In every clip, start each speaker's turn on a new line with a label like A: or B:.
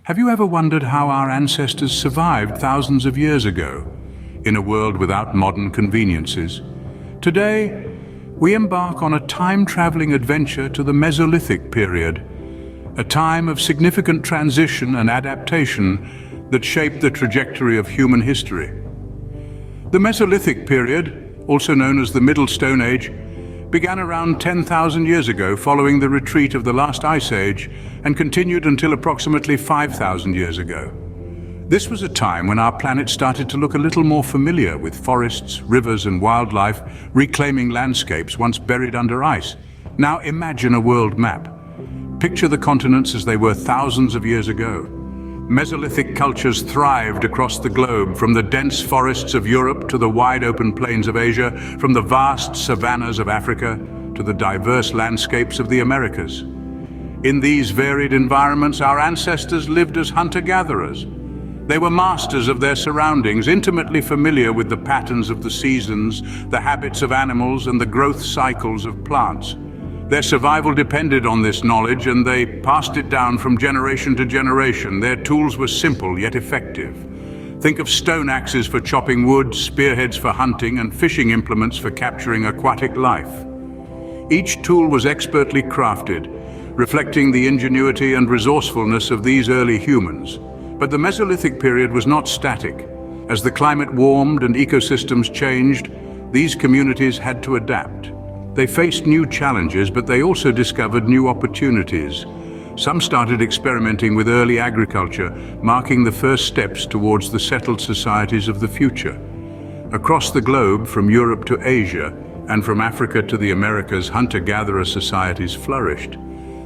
A: Have you ever wondered how our ancestors survived thousands of years ago, in a world without modern conveniences? Today, we embark on a time-traveling adventure to the Mesolithic period, a time of significant transition and adaptation that shaped the trajectory of human history. The Mesolithic period, also known as the Middle Stone Age, began around 10,000 years ago following the retreat of the last ice age and continued until approximately 5,000 years ago. This was a time when our planet started to look a little more familiar, with forests, rivers and wildlife reclaiming landscapes once buried under ice. Now imagine a world map. Picture the continents as they were thousands of years ago. Mesolithic cultures thrived across the globe, from the dense forests of Europe to the wide open plains of Asia, from the vast savannas of Africa to the diverse landscapes of the Americas. In these varied environments, our ancestors lived as hunter-gatherers. They were masters of their surroundings, intimately familiar with the patterns of the seasons, the habits of animals, and the growth cycles of plants. Their survival depended on this knowledge, and they passed it down from generation to generation. Their tools were simple yet effective. Think of stone axes for chopping wood, spearheads for hunting, and fishing implements for capturing aquatic life. Each tool was expertly crafted, reflecting the ingenuity and resourcefulness of these early humans. But the Mesolithic period was not static. As the climate warmed and ecosystems changed, these communities had to adapt. They faced new challenges, but they also discovered new opportunities. Some started experimenting with early agriculture, marking the first steps towards the settled societies of the future. Across the globe, from Europe to Asia, and from Africa to the Americas, hunter-gatherer societies flourished.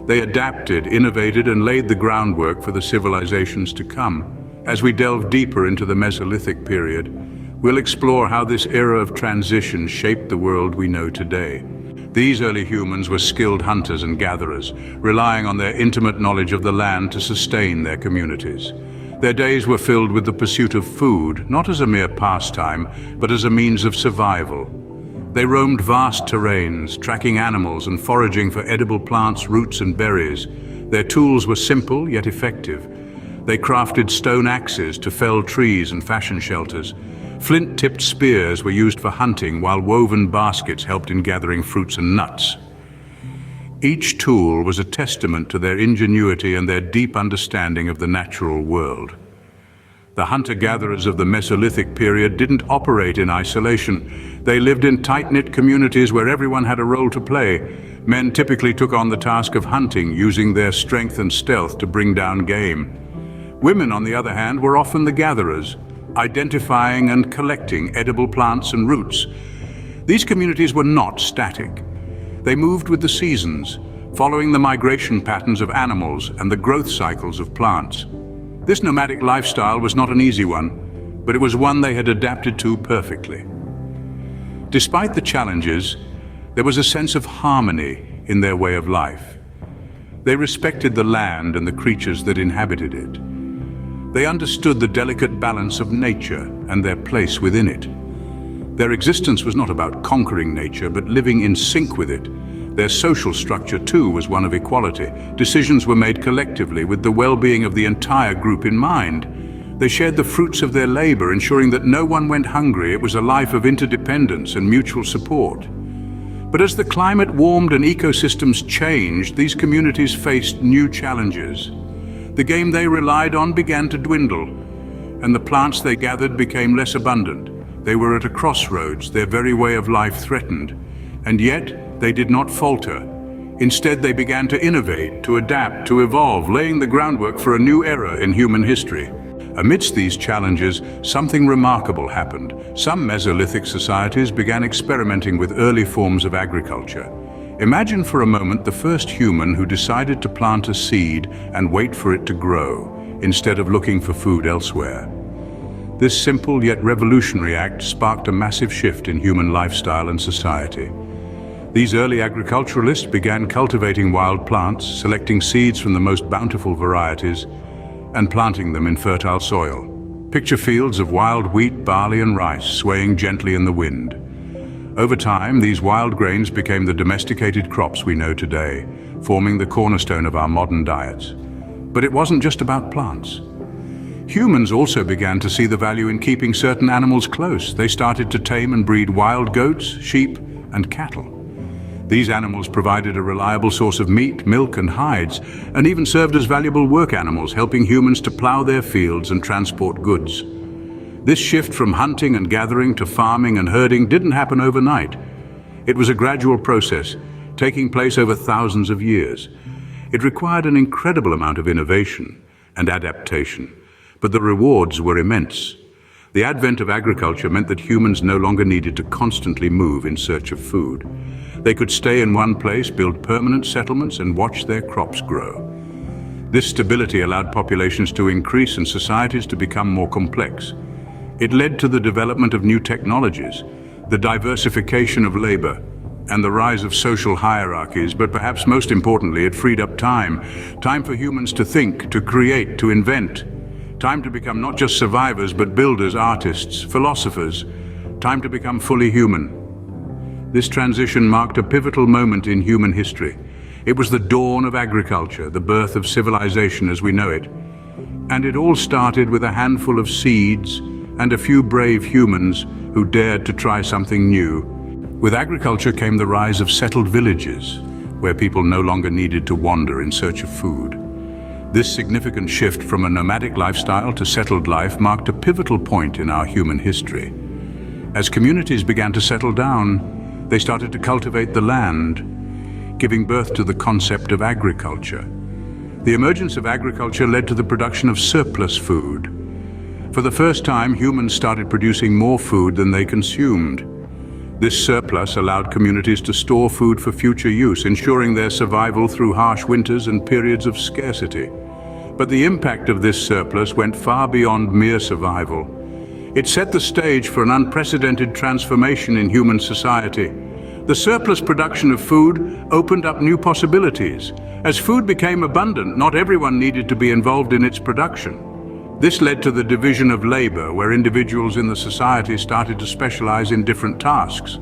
A: They adapted, innovated, and laid the groundwork for the civilizations to come. As we delve deeper into the Mesolithic period, we'll explore how this era of transition shaped the world we know today. These early humans were skilled hunters and gatherers, relying on their intimate knowledge of the land to sustain their communities. Their days were filled with the pursuit of food, not as a mere pastime, but as a means of survival. They roamed vast terrains, tracking animals and foraging for edible plants, roots and berries. Their tools were simple yet effective. They crafted stone axes to fell trees and fashion shelters. Flint-tipped spears were used for hunting, while woven baskets helped in gathering fruits and nuts. Each tool was a testament to their ingenuity and their deep understanding of the natural world. The hunter-gatherers of the Mesolithic period didn't operate in isolation. They lived in tight-knit communities where everyone had a role to play. Men typically took on the task of hunting, using their strength and stealth to bring down game. Women, on the other hand, were often the gatherers, identifying and collecting edible plants and roots. These communities were not static. They moved with the seasons, following the migration patterns of animals and the growth cycles of plants. This nomadic lifestyle was not an easy one, but it was one they had adapted to perfectly. Despite the challenges, there was a sense of harmony in their way of life. They respected the land and the creatures that inhabited it. They understood the delicate balance of nature and their place within it. Their existence was not about conquering nature, but living in sync with it. Their social structure, too, was one of equality. Decisions were made collectively, with the well-being of the entire group in mind. They shared the fruits of their labor, ensuring that no one went hungry. It was a life of interdependence and mutual support. But as the climate warmed and ecosystems changed, these communities faced new challenges. The game they relied on began to dwindle, and the plants they gathered became less abundant. They were at a crossroads, their very way of life threatened. And yet, they did not falter. Instead, they began to innovate, to adapt, to evolve, laying the groundwork for a new era in human history. Amidst these challenges, something remarkable happened. Some Mesolithic societies began experimenting with early forms of agriculture. Imagine for a moment the first human who decided to plant a seed and wait for it to grow, instead of looking for food elsewhere. This simple yet revolutionary act sparked a massive shift in human lifestyle and society. These early agriculturalists began cultivating wild plants, selecting seeds from the most bountiful varieties, and planting them in fertile soil. Picture fields of wild wheat, barley, and rice swaying gently in the wind. Over time, these wild grains became the domesticated crops we know today, forming the cornerstone of our modern diets. But it wasn't just about plants. Humans also began to see the value in keeping certain animals close. They started to tame and breed wild goats, sheep, and cattle. These animals provided a reliable source of meat, milk, and hides, and even served as valuable work animals, helping humans to plow their fields and transport goods. This shift from hunting and gathering to farming and herding didn't happen overnight. It was a gradual process, taking place over thousands of years. It required an incredible amount of innovation and adaptation, but the rewards were immense. The advent of agriculture meant that humans no longer needed to constantly move in search of food. They could stay in one place, build permanent settlements, and watch their crops grow. This stability allowed populations to increase and societies to become more complex. It led to the development of new technologies, the diversification of labor, and the rise of social hierarchies, but perhaps most importantly, it freed up time for humans to think, to create, to invent. Time to become not just survivors, but builders, artists, philosophers. Time to become fully human. This transition marked a pivotal moment in human history. It was the dawn of agriculture, the birth of civilization as we know it. And it all started with a handful of seeds and a few brave humans who dared to try something new. With agriculture came the rise of settled villages, where people no longer needed to wander in search of food. This significant shift from a nomadic lifestyle to settled life marked a pivotal point in our human history. As communities began to settle down, they started to cultivate the land, giving birth to the concept of agriculture. The emergence of agriculture led to the production of surplus food. For the first time, humans started producing more food than they consumed. This surplus allowed communities to store food for future use, ensuring their survival through harsh winters and periods of scarcity. But the impact of this surplus went far beyond mere survival. It set the stage for an unprecedented transformation in human society. The surplus production of food opened up new possibilities. As food became abundant, not everyone needed to be involved in its production. This led to the division of labor, where individuals in the society started to specialize in different tasks.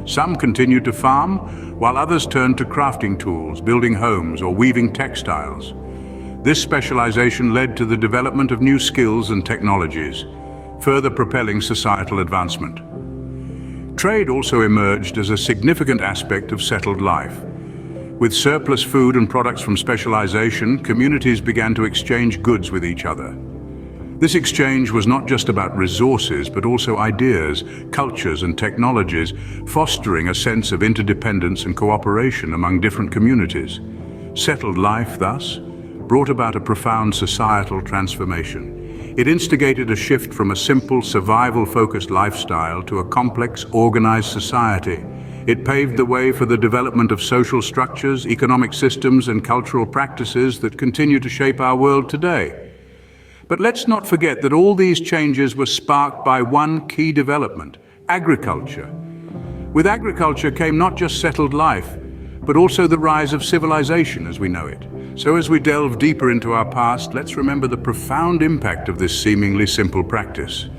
A: Some continued to farm, while others turned to crafting tools, building homes, or weaving textiles. This specialization led to the development of new skills and technologies, further propelling societal advancement. Trade also emerged as a significant aspect of settled life. With surplus food and products from specialization, communities began to exchange goods with each other. This exchange was not just about resources, but also ideas, cultures, and technologies, fostering a sense of interdependence and cooperation among different communities. Settled life, thus, brought about a profound societal transformation. It instigated a shift from a simple, survival-focused lifestyle to a complex, organized society. It paved the way for the development of social structures, economic systems, and cultural practices that continue to shape our world today. But let's not forget that all these changes were sparked by one key development: agriculture. With agriculture came not just settled life, but also the rise of civilization as we know it. So as we delve deeper into our past, let's remember the profound impact of this seemingly simple practice.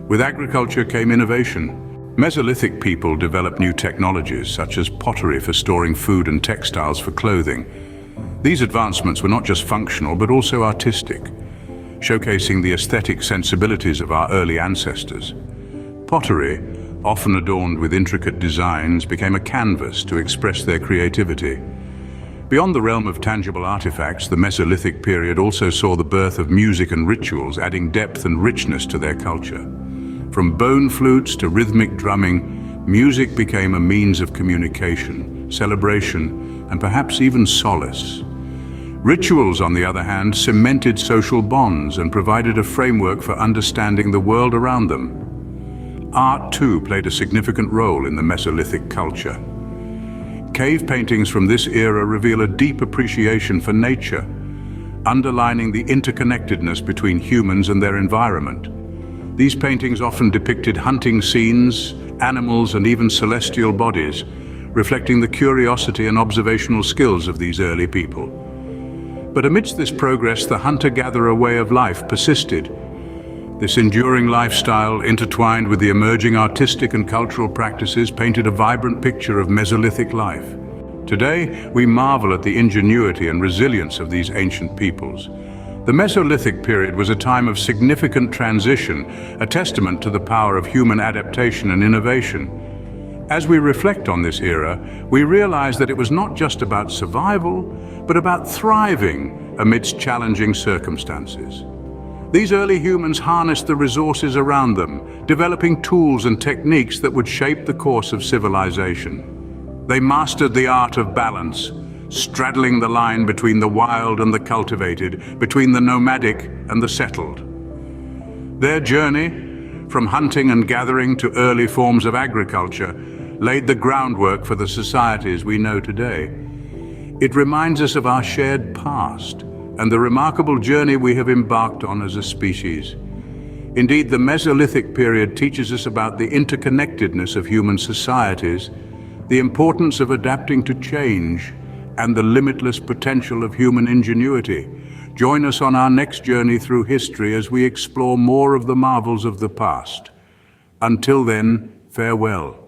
A: With agriculture came innovation. Mesolithic people developed new technologies, such as pottery for storing food and textiles for clothing. These advancements were not just functional, but also artistic, showcasing the aesthetic sensibilities of our early ancestors. Pottery, often adorned with intricate designs, became a canvas to express their creativity. Beyond the realm of tangible artifacts, the Mesolithic period also saw the birth of music and rituals, adding depth and richness to their culture. From bone flutes to rhythmic drumming, music became a means of communication, celebration, and perhaps even solace. Rituals, on the other hand, cemented social bonds and provided a framework for understanding the world around them. Art, too, played a significant role in the Mesolithic culture. Cave paintings from this era reveal a deep appreciation for nature, underlining the interconnectedness between humans and their environment. These paintings often depicted hunting scenes, animals, and even celestial bodies, reflecting the curiosity and observational skills of these early people. But amidst this progress, the hunter-gatherer way of life persisted. This enduring lifestyle, intertwined with the emerging artistic and cultural practices, painted a vibrant picture of Mesolithic life. Today, we marvel at the ingenuity and resilience of these ancient peoples. The Mesolithic period was a time of significant transition, a testament to the power of human adaptation and innovation. As we reflect on this era, we realize that it was not just about survival, but about thriving amidst challenging circumstances. These early humans harnessed the resources around them, developing tools and techniques that would shape the course of civilization. They mastered the art of balance, straddling the line between the wild and the cultivated, between the nomadic and the settled. Their journey, from hunting and gathering to early forms of agriculture, laid the groundwork for the societies we know today. It reminds us of our shared past and the remarkable journey we have embarked on as a species. Indeed, the Mesolithic period teaches us about the interconnectedness of human societies, the importance of adapting to change, and the limitless potential of human ingenuity. Join us on our next journey through history as we explore more of the marvels of the past. Until then, farewell.